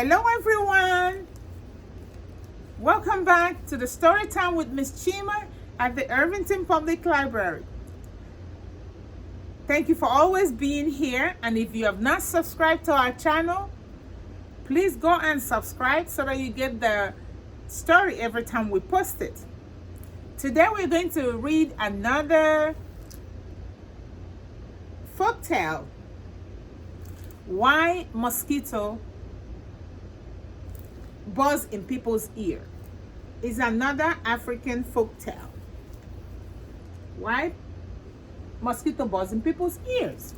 Hello everyone! Welcome back to the Storytime with Miss Chima at the Irvington Public Library. Thank you for always being here, and if you have not subscribed to our channel, please go and subscribe so that you get the story every time we post it. Today we're going to read another folktale, Why Mosquito Buzz in People's Ear. Is another African folktale. Why mosquito buzz in people's ears?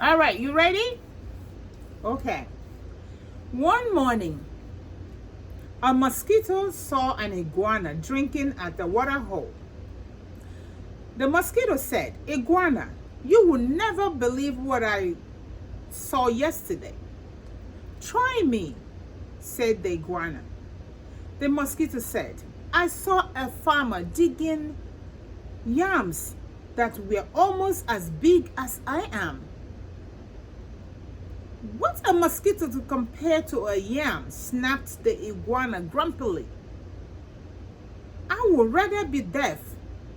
All right, you ready? Okay. One morning, a mosquito saw an iguana drinking at the water hole. The mosquito said, "Iguana, you will never believe what I saw yesterday." "Try me," said the iguana. The mosquito said, "I saw a farmer digging yams that were almost as big as I am." "What's a mosquito to compare to a yam?" snapped the iguana grumpily. "I would rather be deaf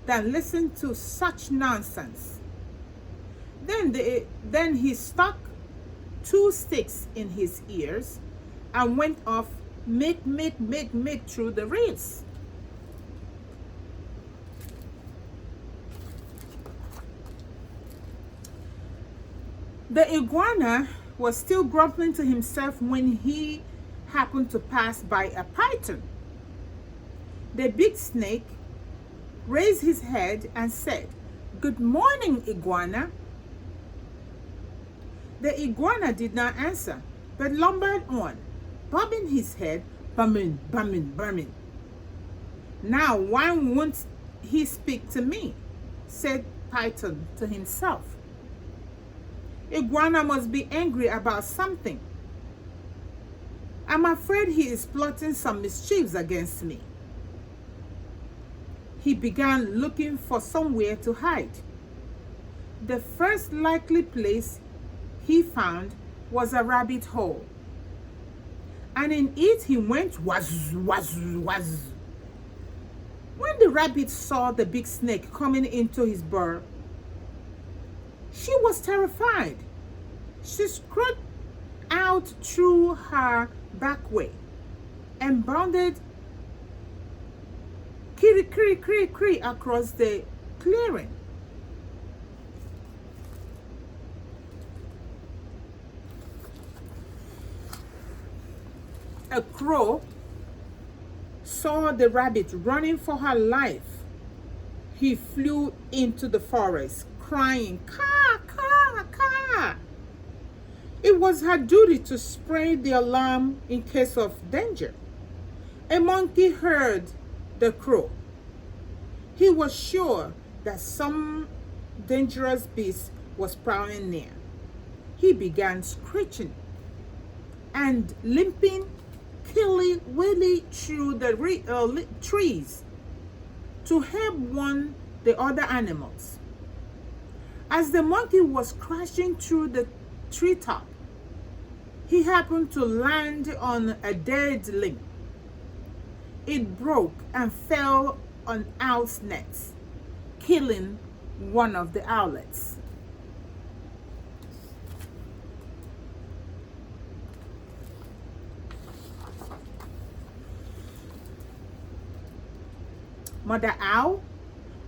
than listen to such nonsense." Then he stuck 2 sticks in his ears and went off mid through the reeds. The iguana was still grumbling to himself when he happened to pass by a python. The big snake raised his head and said, "Good morning, iguana." The iguana did not answer, but lumbered on, bobbing his head, bumming. "Now why won't he speak to me?" said python to himself. "Iguana must be angry about something. I'm afraid he is plotting some mischiefs against me." He began looking for somewhere to hide. The first likely place he found was a rabbit hole, and in it he went wazz. When the rabbit saw the big snake coming into his burrow, she was terrified. She scurried out through her back way and bounded kiri across the clearing. A crow saw the rabbit running for her life. He flew into the forest, crying, "Caw, caw, caw." It was her duty to spray the alarm in case of danger. A monkey heard the crow. He was sure that some dangerous beast was prowling near. He began screeching and limping killy-willy through the trees to help warn the other animals. As the monkey was crashing through the treetop, he happened to land on a dead limb. It broke and fell on owl's nest, killing one of the owlets. Mother Owl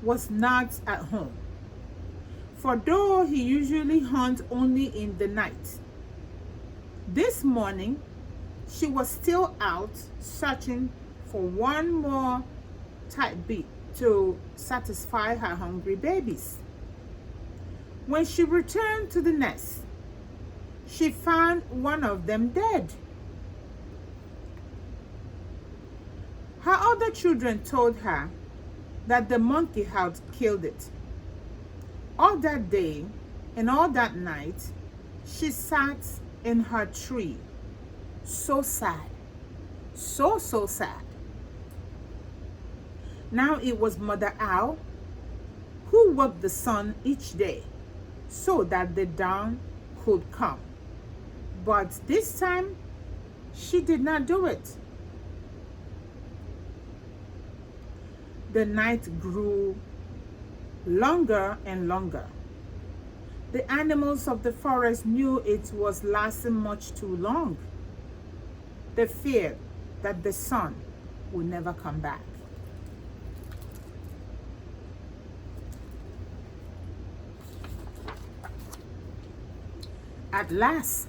was not at home, for though he usually hunts only in the night, this morning she was still out searching for one more tight bit to satisfy her hungry babies. When she returned to the nest, she found one of them dead. Her other children told her that the monkey had killed it. All that day and all that night, she sat in her tree, So sad. So, so sad. Now it was Mother Owl who woke the sun each day so that the dawn could come. But this time, she did not do it. The night grew longer and longer. The animals of the forest knew it was lasting much too long. They feared that the sun would never come back. At last,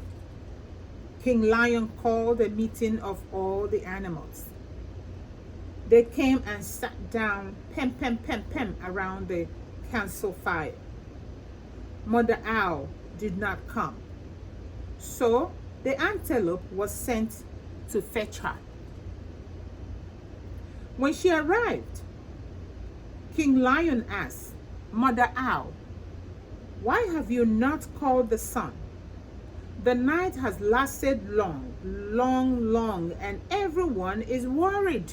King Lion called a meeting of all the animals. They came and sat down, pem, pem, pem, pem, around the council fire. Mother Owl did not come, so the antelope was sent to fetch her. When she arrived, King Lion asked, Mother Owl, why have you not called the sun? The night has lasted long, long, long, and everyone is worried.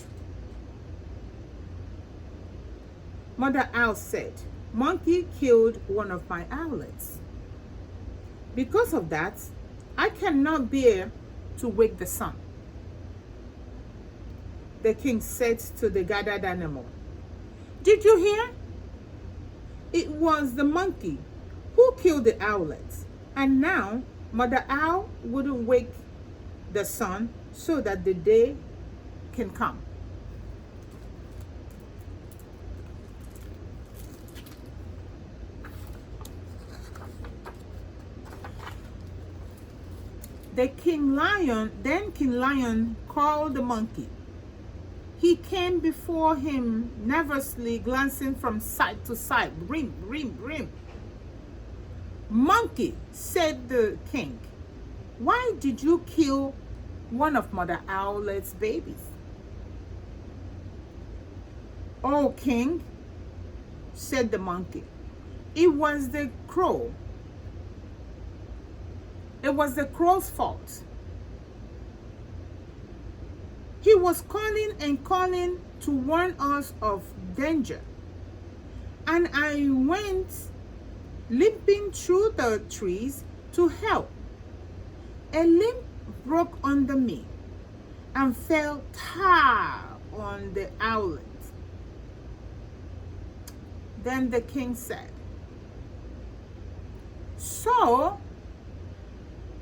Mother Owl said, Monkey killed one of my owlets. Because of that, I cannot bear to wake the sun. The king said to the gathered animal, did you hear? It was the monkey who killed the owlets, and now Mother Owl wouldn't wake the sun so that the day can come. Then King Lion called the monkey. He came before him nervously, glancing from side to side. Rim, rim, rim. Monkey, said the king, why did you kill one of Mother Owlet's babies? Oh, king, said the monkey, it was the crow. It was the crow's fault. He was calling and calling to warn us of danger. And I went limping through the trees to help. A limb broke under me and fell on the owlet. Then the king said, so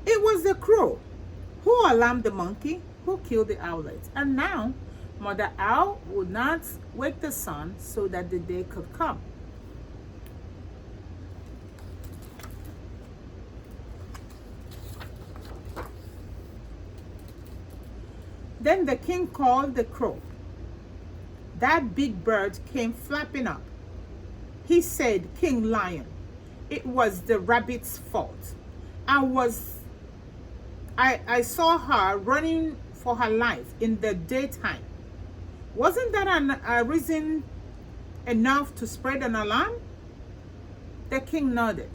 it was the crow who alarmed the monkey who killed the owlet. And now Mother Owl would not wake the sun so that the day could come. Then the king called the crow. That big bird came flapping up. He said, King Lion, it was the rabbit's fault. I saw her running for her life in the daytime. Wasn't that a reason enough to spread an alarm? The king nodded.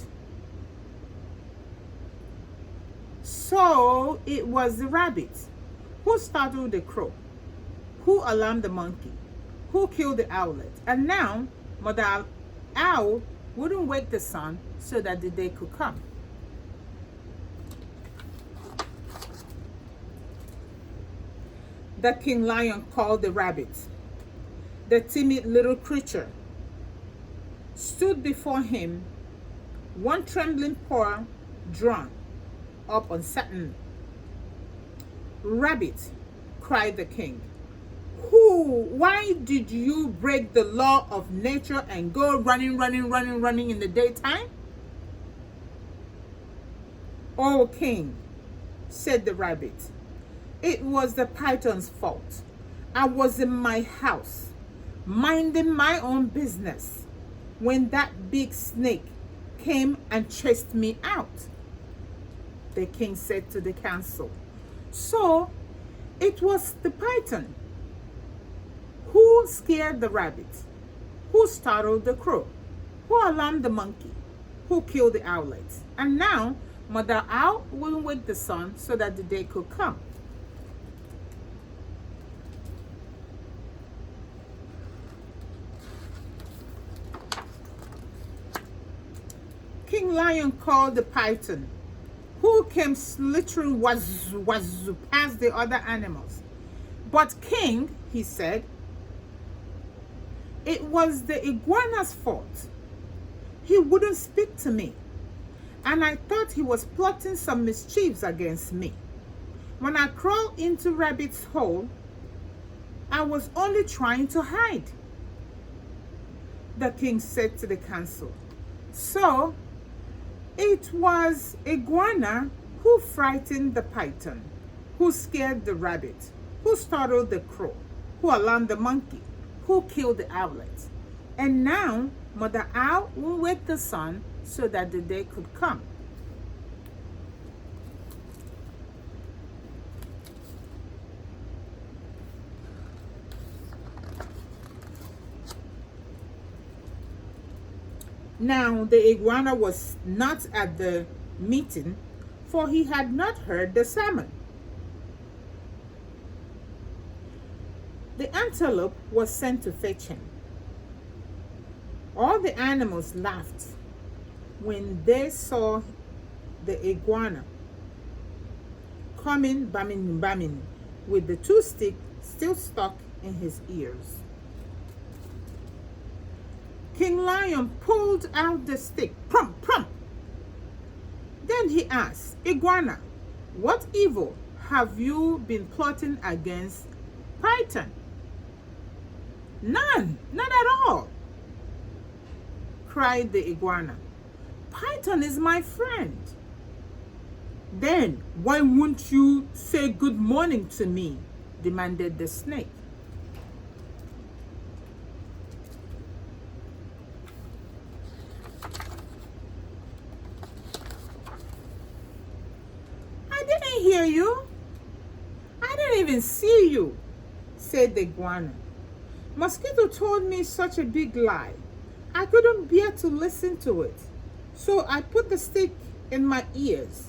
So it was the rabbit who startled the crow, who alarmed the monkey, who killed the owlet. And now Mother Owl wouldn't wake the sun so that the day could come. The King Lion called the rabbit. The timid little creature stood before him, one trembling paw drawn up uncertainly. Rabbit, cried the king, why did you break the law of nature and go running in the daytime? Oh, king, said the rabbit, it was the python's fault. I was in my house, minding my own business, when that big snake came and chased me out. The king said to the council, so it was the python who scared the rabbit, who startled the crow, who alarmed the monkey, who killed the owlet. And now Mother Owl will wake the sun so that the day could come. King Lion called the python, who came slithering wazoo, wazoo past the other animals. But King, he said, it was the iguana's fault. He wouldn't speak to me, and I thought he was plotting some mischiefs against me. When I crawled into Rabbit's hole, I was only trying to hide. The king said to the council. So, it was iguana who frightened the python, who scared the rabbit, who startled the crow, who alarmed the monkey, who killed the owlet. And now, Mother Owl will wake the sun so that the day could come. Now the iguana was not at the meeting, for he had not heard the sermon. The antelope was sent to fetch him. All the animals laughed when they saw the iguana coming, bumming, bumming, with the 2 sticks still stuck in his ears. King Lion pulled out the stick, prump, prump. Then he asked, Iguana, what evil have you been plotting against Python? None at all, cried the iguana. Python is my friend. Then why won't you say good morning to me? Demanded the snake. I didn't hear you. I didn't even see you, said the iguana. Mosquito told me such a big lie. I couldn't bear to listen to it. So I put the stick in my ears.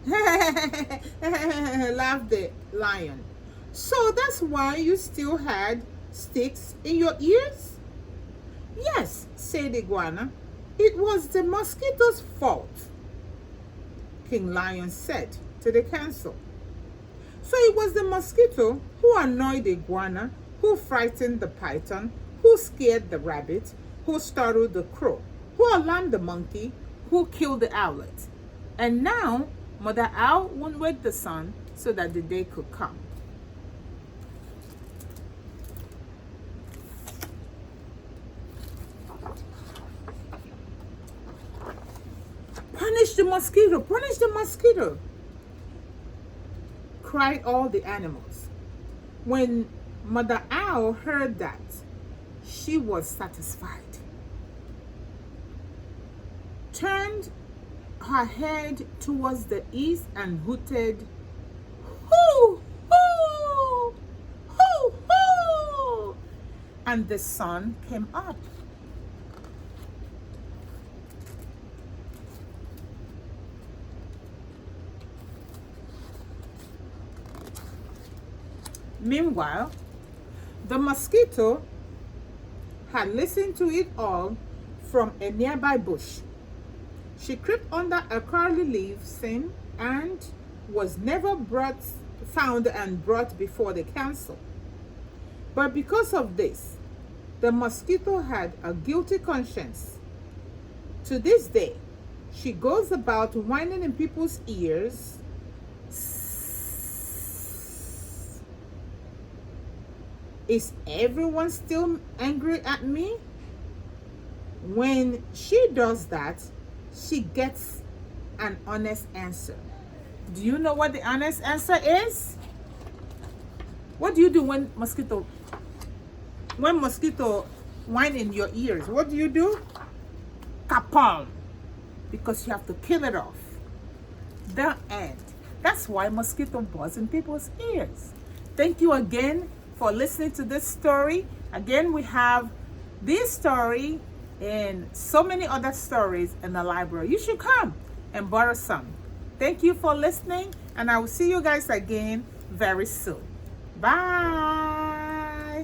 Laughed the lion. So that's why you still had sticks in your ears? Yes, said the iguana. It was the mosquito's fault, King Lion said to the council. So it was the mosquito who annoyed the iguana, who frightened the python, who scared the rabbit, who startled the crow, who alarmed the monkey, who killed the owlet. And now, Mother Owl won't wake the sun so that the day could come. Punish the mosquito, punish the mosquito, cried all the animals. When Mother Owl heard that, she was satisfied, turned her head towards the east and hooted, hoo, hoo, hoo, hoo, and the sun came up. Meanwhile, the mosquito had listened to it all from a nearby bush. She crept under a curly leaf stem and was never found and brought before the council. But because of this, the mosquito had a guilty conscience. To this day, she goes about whining in people's ears. Is everyone still angry at me? When she does that, she gets an honest answer. Do you know what the honest answer is? What do you do when mosquito whine in your ears? What do you do? Kapong. Because you have to kill it off. The end. That's why mosquito buzz in people's ears. Thank you again for listening to this story. Again, we have this story and so many other stories in the library. You should come and borrow some. Thank you for listening, and I will see you guys again very soon. Bye.